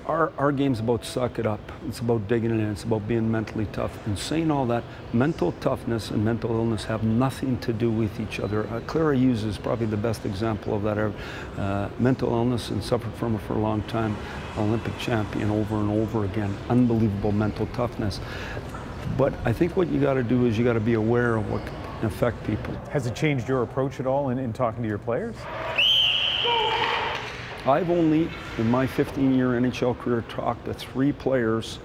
Our game's about suck it up. It's about digging it in. It's about being mentally tough. And saying all that, mental toughness and mental illness have nothing to do with each other. Clara Hughes is probably the best example of that. Mental illness, and suffered from it for a long time. Olympic champion over and over again. Unbelievable mental toughness. But I think what you got to do is you got to be aware of what can affect people. Has it changed your approach at all in talking to your players? I've only, in my 15-year NHL career, talked to 3 players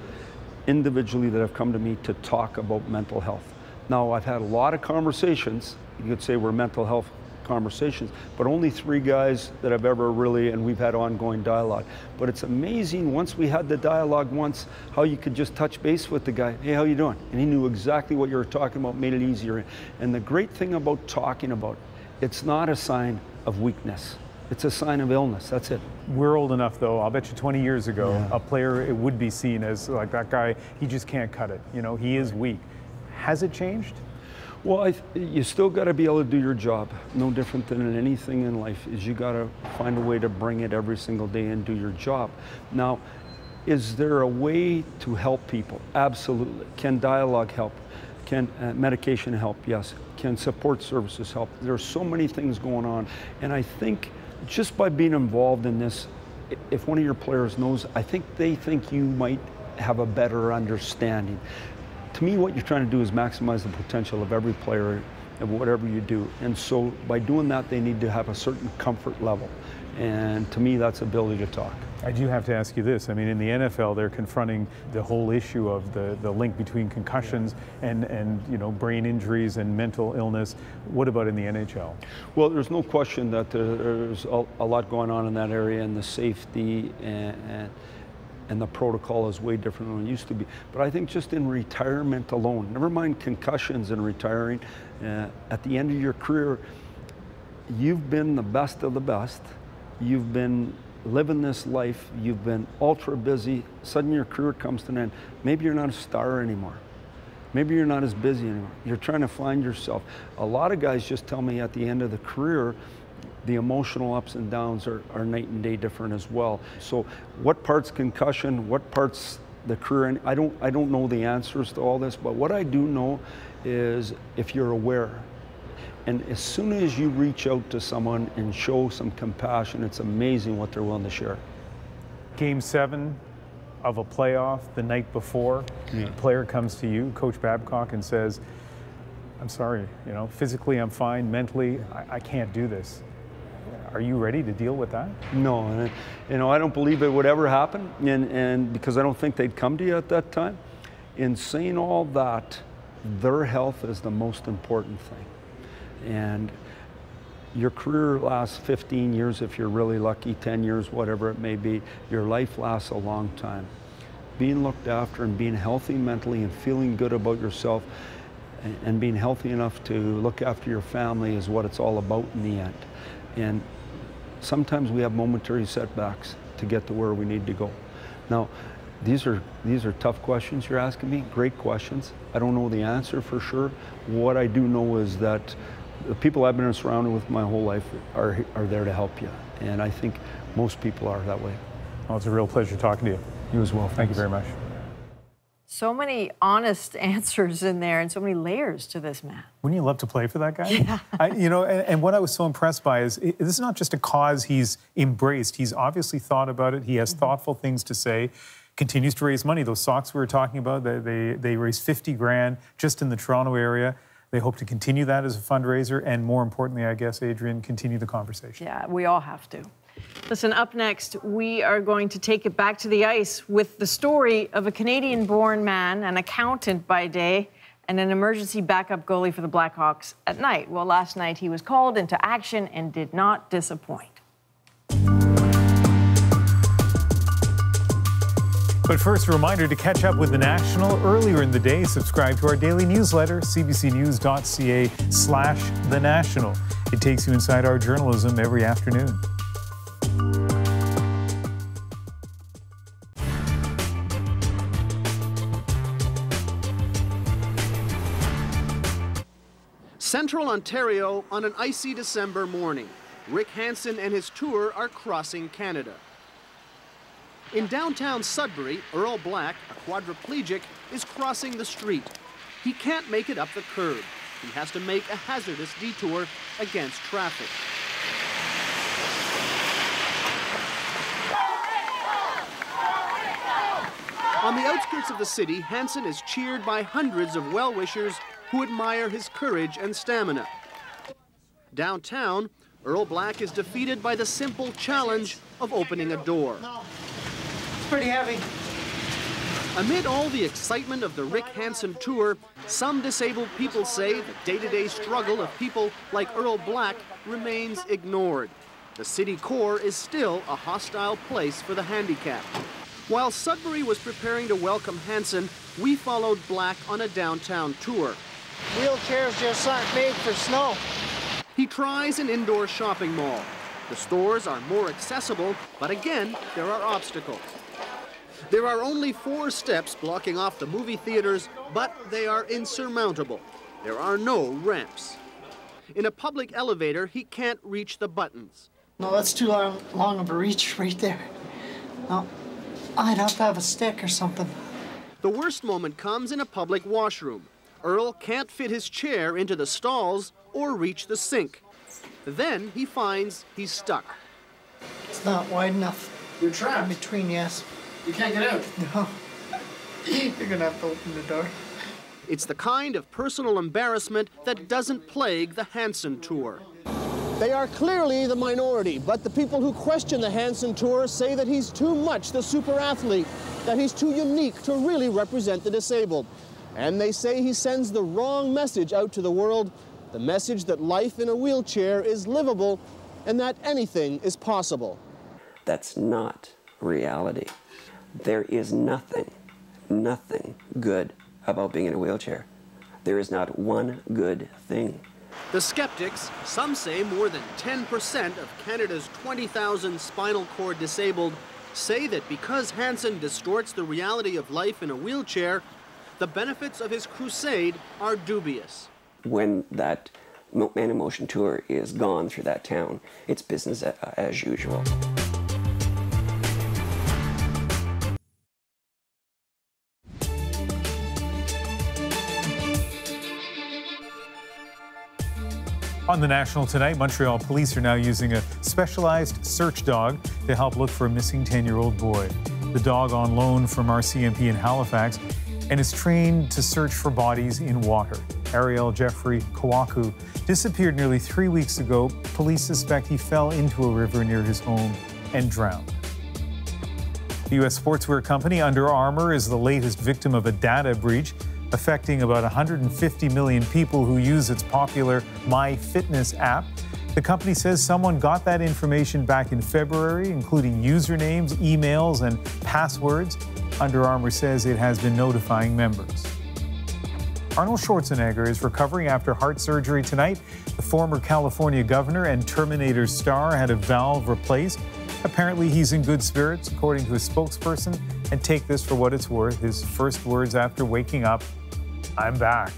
individually that have come to me to talk about mental health. Now, I've had a lot of conversations, you could say were mental health conversations, but only 3 guys that I've ever really, and we've had ongoing dialogue. But it's amazing, once we had the dialogue once, how you could just touch base with the guy. Hey, how you doing? And he knew exactly what you were talking about, made it easier. And the great thing about talking about it, it's not a sign of weakness. It's a sign of illness, that's it. We're old enough, though, I'll bet you 20 years ago, a player, it would be seen as like, that guy, he just can't cut it. You know, he is weak. Has it changed? Well, you still got to be able to do your job. No different than in anything in life, is you got to find a way to bring it every single day and do your job. Now, is there a way to help people? Absolutely. Can dialogue help? Can medication help? Yes. Can support services help? There's so many things going on. And I think just by being involved in this, if one of your players knows, I think they think you might have a better understanding. To me, what you're trying to do is maximize the potential of every player of whatever you do. And so by doing that, they need to have a certain comfort level. And to me, that's ability to talk. I do have to ask you this. I mean, in the NFL, they're confronting the whole issue of the link between concussions and you know, brain injuries and mental illness. What about in the NHL? Well, there's no question that there's a lot going on in that area, and the safety and the protocol is way different than it used to be. But I think just in retirement alone, never mind concussions and retiring, at the end of your career, you've been the best of the best. You've been living this life, you've been ultra busy, suddenly your career comes to an end. Maybe you're not a star anymore. Maybe you're not as busy anymore. You're trying to find yourself. A lot of guys just tell me at the end of the career, the emotional ups and downs are night and day different as well. So what part's concussion, what part's the career? And I don't know the answers to all this, but what I do know is if you're aware, And as soon as you reach out to someone and show some compassion, it's amazing what they're willing to share. Game 7 of a playoff the night before, a player comes to you, Coach Babcock, and says, I'm sorry, you know, physically I'm fine, mentally I can't do this. Are you ready to deal with that? No, and, you know, I don't believe it would ever happen, and because I don't think they'd come to you at that time. In saying all that, their health is the most important thing. And your career lasts 15 years if you're really lucky, 10 years, whatever it may be. Your life lasts a long time. Being looked after and being healthy mentally and feeling good about yourself and being healthy enough to look after your family is what it's all about in the end. And sometimes we have momentary setbacks to get to where we need to go. Now, these are tough questions you're asking me, great questions. I don't know the answer for sure. What I do know is that the people I've been surrounded with my whole life are there to help you. And I think most people are that way. Well, it's a real pleasure talking to you. You as well. Thank you very much. So many honest answers in there and so many layers to this man. Wouldn't you love to play for that guy? Yeah. You know, and what I was so impressed by is this is not just a cause he's embraced. He's obviously thought about it. He has thoughtful things to say. Continues to raise money. Those socks we were talking about, they raised 50 grand just in the Toronto area. They hope to continue that as a fundraiser and, more importantly, I guess, Adrian, continue the conversation. Yeah, we all have to. Listen, up next, we are going to take it back to the ice with the story of a Canadian-born man, an accountant by day, and an emergency backup goalie for the Blackhawks at night. Well, last night he was called into action and did not disappoint. But first, a reminder to catch up with The National earlier in the day. Subscribe to our daily newsletter, cbcnews.ca/The National. It takes you inside our journalism every afternoon. Central Ontario on an icy December morning. Rick Hansen and his tour are crossing Canada. In downtown Sudbury, Earl Black, a quadriplegic, is crossing the street. He can't make it up the curb. He has to make a hazardous detour against traffic. On the outskirts of the city, Hansen is cheered by hundreds of well-wishers who admire his courage and stamina. Downtown, Earl Black is defeated by the simple challenge of opening a door. Pretty heavy. Amid all the excitement of the Rick Hansen tour, some disabled people say the day-to-day struggle of people like Earl Black remains ignored. The city core is still a hostile place for the handicapped. While Sudbury was preparing to welcome Hansen, we followed Black on a downtown tour. Wheelchairs just aren't made for snow. He tries an indoor shopping mall. The stores are more accessible, but again, there are obstacles. There are only 4 steps blocking off the movie theaters, but they are insurmountable. There are no ramps. In a public elevator, he can't reach the buttons. No, that's too long of a reach right there. No, I'd have to have a stick or something. The worst moment comes in a public washroom. Earl can't fit his chair into the stalls or reach the sink. Then he finds he's stuck. It's not wide enough. You're trapped. In between, yes. You can't get out. No. You're gonna have to open the door. It's the kind of personal embarrassment that doesn't plague the Hansen tour. They are clearly the minority, but the people who question the Hansen tour say that he's too much the super athlete, that he's too unique to really represent the disabled. And they say he sends the wrong message out to the world, the message that life in a wheelchair is livable and that anything is possible. That's not reality. There is nothing good about being in a wheelchair. There is not one good thing. The skeptics, some say more than 10% of Canada's 20,000 spinal cord disabled, say that because Hansen distorts the reality of life in a wheelchair, the benefits of his crusade are dubious. When that Man in Motion tour is gone through that town, it's business as usual. On the National tonight, Montreal police are now using a specialized search dog to help look for a missing 10-year-old boy. The dog on loan from RCMP in Halifax and is trained to search for bodies in water. Ariel Jeffrey Kawaku disappeared nearly 3 weeks ago. Police suspect he fell into a river near his home and drowned. The U.S. sportswear company Under Armour is the latest victim of a data breach affecting about 150 million people who use its popular MyFitness app. The company says someone got that information back in February, including usernames, emails, and passwords. Under Armour says it has been notifying members. Arnold Schwarzenegger is recovering after heart surgery tonight. The former California governor and Terminator star had a valve replaced. Apparently, he's in good spirits, according to his spokesperson. And take this for what it's worth. His first words after waking up, "I'm back."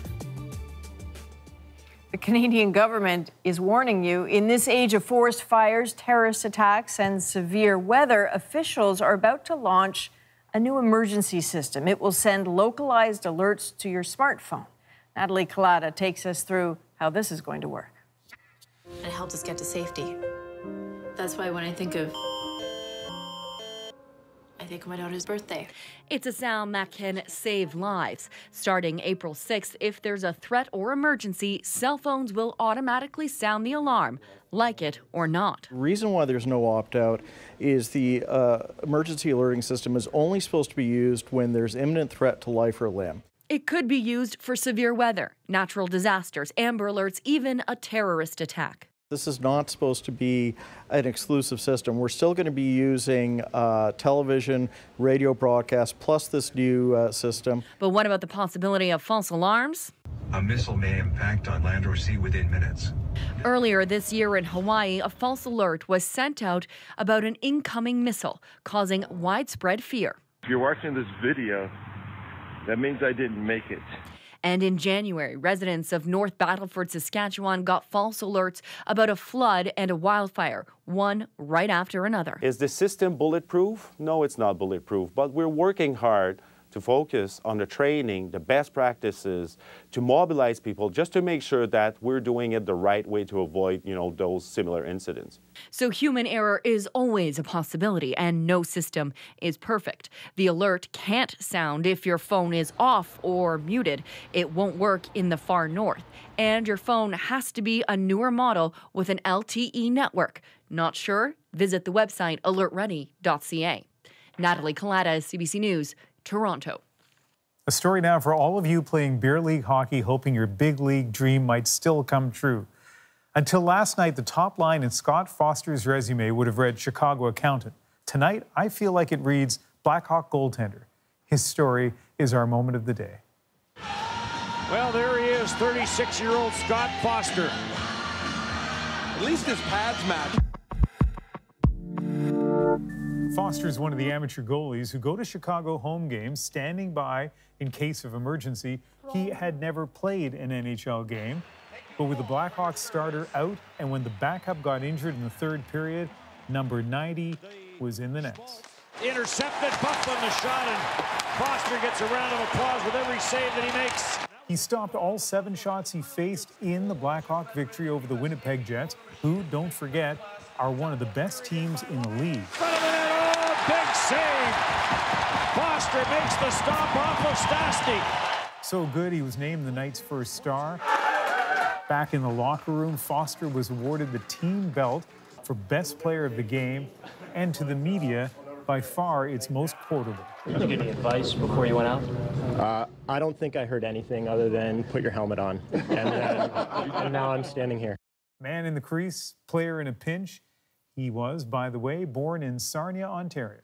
The Canadian government is warning you, in this age of forest fires, terrorist attacks, and severe weather, officials are about to launch a new emergency system. It will send localized alerts to your smartphone. Natalie Collada takes us through how this is going to work. And it helped us get to safety. That's why when I think of my daughter's birthday. It's a sound that can save lives. Starting April 6th, if there's a threat or emergency, cell phones will automatically sound the alarm, like it or not. The reason why there's no opt-out is the emergency alerting system is only supposed to be used when there's imminent threat to life or limb. It could be used for severe weather, natural disasters, Amber Alerts, even a terrorist attack. This is not supposed to be an exclusive system. We're still going to be using television, radio broadcast, plus this new system. But what about the possibility of false alarms? A missile may impact on land or sea within minutes. Earlier this year in Hawaii, a false alert was sent out about an incoming missile, causing widespread fear. If you're watching this video, that means I didn't make it. And in January, residents of North Battleford, Saskatchewan got false alerts about a flood and a wildfire, one right after another. Is the system bulletproof? No, it's not bulletproof, but we're working hard to focus on the training, the best practices, to mobilize people just to make sure that we're doing it the right way to avoid, those similar incidents. So human error is always a possibility, and no system is perfect. The alert can't sound if your phone is off or muted. It won't work in the far north. And your phone has to be a newer model with an LTE network. Not sure? Visit the website alertready.ca. Natalie Collada, CBC News, Toronto. A story now for all of you playing beer league hockey, hoping your big league dream might still come true. Until last night, the top line in Scott Foster's resume would have read Chicago accountant. Tonight, I feel like it reads Blackhawk goaltender. His story is our moment of the day. Well, there he is, 36-year-old Scott Foster. At least his pads match. Foster is one of the amateur goalies who go to Chicago home games standing by in case of emergency. He had never played an NHL game, but with the Blackhawks starter out and when the backup got injured in the third period, number 90 was in the nets. Intercepted, Bufflin the shot, and Foster gets a round of applause with every save that he makes. He stopped all 7 shots he faced in the Blackhawk victory over the Winnipeg Jets, who, don't forget, are one of the best teams in the league. Big save. Foster makes the stop off of Stastny. So good, he was named the night's first star. Back in the locker room, Foster was awarded the team belt for best player of the game, and to the media, by far its most quotable. Did you give any advice before you went out? I don't think I heard anything other than put your helmet on. And now I'm standing here. Man in the crease, player in a pinch. He was, by the way, born in Sarnia, Ontario.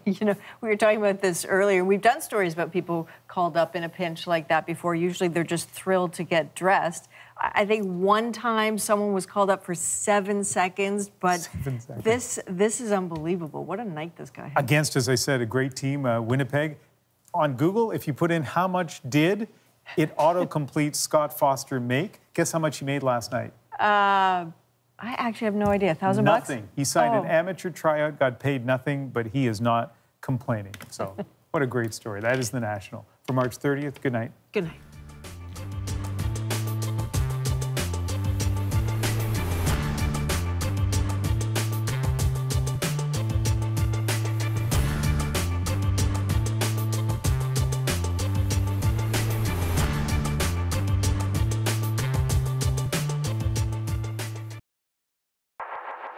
We were talking about this earlier. We've done stories about people called up in a pinch like that before. Usually they're just thrilled to get dressed. I think one time someone was called up for 7 seconds, but 7 seconds. This is unbelievable. What a night this guy had. Against, as I said, a great team, Winnipeg. On Google, if you put in how much did it auto-complete Scott Foster make, guess how much he made last night? I actually have no idea. $1,000 bucks? Nothing. He signed an amateur tryout, got paid nothing, but he is not complaining. So what a great story. That is the National. For March 30th, good night. Good night.